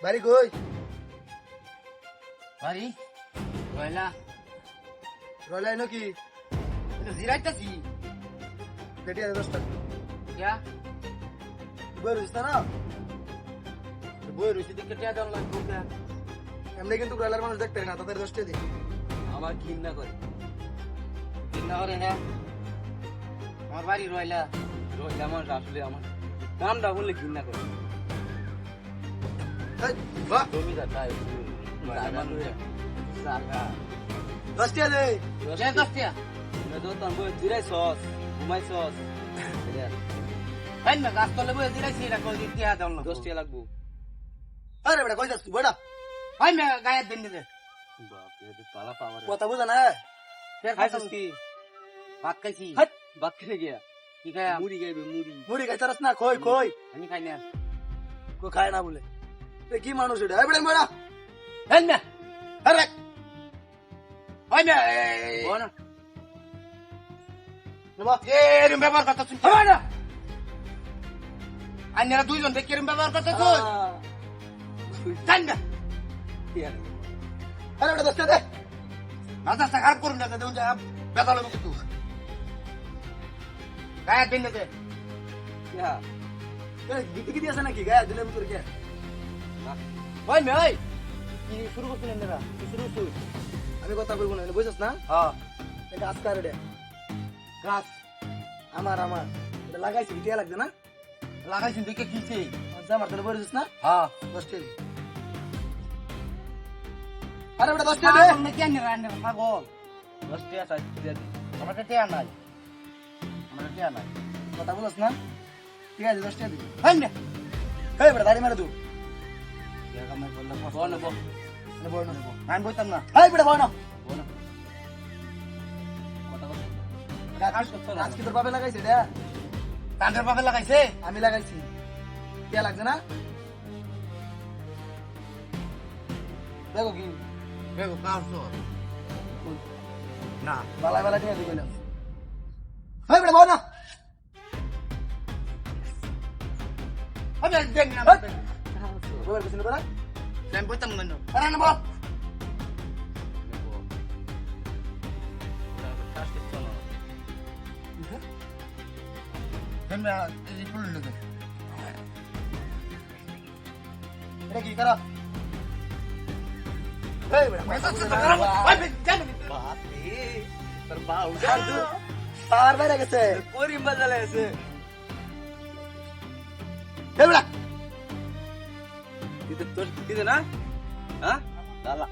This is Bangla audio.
বাড়ি কই? বাড়ি রয়লা রলাই নাকি? জিরাইতাছি বেটি আছে 10 টাকা। क्या বই রইছ না? বই রইছে দেখে টিয়া দেওয়া লাগবে ওকে। এমনি কিন্তু রয়লার মানুষ দেখতে না, তাদের 10 টাকা দিই। আমার ঘৃণা করে ঘৃণা করে না আমার বাড়ি রয়লা রয়লা আমার আসলে আমার নামটা বললে ঘৃণা করে এই, বাহ, জমিদার তাই জায়গা 10 টাকা দে। দশটিয়া তোর বই জিরাই সস ঘুমাই সস না গাছ তলে বই জিরাইছি এটা কই টিয়া দেওয়া লাগবে 10 টাকা লাগবো আরে বেটা কই যাচ্ছিস বড়া? হয় না গায়ের দিন দিতে বাপরে পালা পাওয়ার কথা বুঝা না? ফের খাইছিস কি ভাত খাইছি হাট, বাদ খেয়ে গিয়া কি খায় মুড়ি খাইবে মুড়ি মুড়ি খাইতারস না? কই কই আমি খাই না কই খায় না বলে? এ কি মানুষ এটা? এই বেটা বড়া, হয় না আরে হয় না বড়া বাবা, এরম ব্যবহার কথা শুনছি হয় না আন্যারা দুইজন দেখে এরম ব্যবহার কথা শুন জান না আরে বেটা 10 টাকা দে। মাথা খারাপ করুন না দেউন যা বেতাল হবে কিন্তু গায়ের দিন দিতে ইয়া এই গিটি গিটি আছে নাকি গায়ে দিলে ভিতরে কে? হয় না ওই কি শুরু করছিলেন এরা শুরু শুরু আমি কথা বলবো না, বুঝছস না? হ্যাঁ এটা আজকার এটা গাছ আমার এটা লাগাইছি, টিয়া লাগবে না? লাগাইছেন দেখে কিছে আচ্ছা আমার তাহলে বলেছিস না? হ্যাঁ 10 টাকা দে। আরে বেটা 10 টাকা দে। আপনি কেন রান্না পাগল 10 টাকা চাই দিয়া দি আমার টিয়া নাই আমার টিয়া নাই কথা বলছ না? ঠিক আছে 10 টাকা দে। হয় না এই বেটা দাড়ি মারে দু। ইয়া কামাই করলে বল না বল না বল না। আমি বলতাম না এই বেটা বল না। বল না কথা বল আজ কি তোর বাবা লাগাইছে এটা? তান্ডের পাবে লাগাইছে আমি লাগাইছি। টিয়া লাগছে না? দেখো কি দেখো কাউছো না বালা বালা টিয়া দিবেন। এই বেটা বল না। আমি দেখ না বল কিছু না? আমি বলতাম না আরে না বল। আমি এই ফুল লাগে এটা কি করা? এই বেটা বাপরে তোর বা উঠা তার বাইরে গেছে। পরি মজা লাগছে এই বেটা দিতে তোর দিতে না হ্যাঁ দালা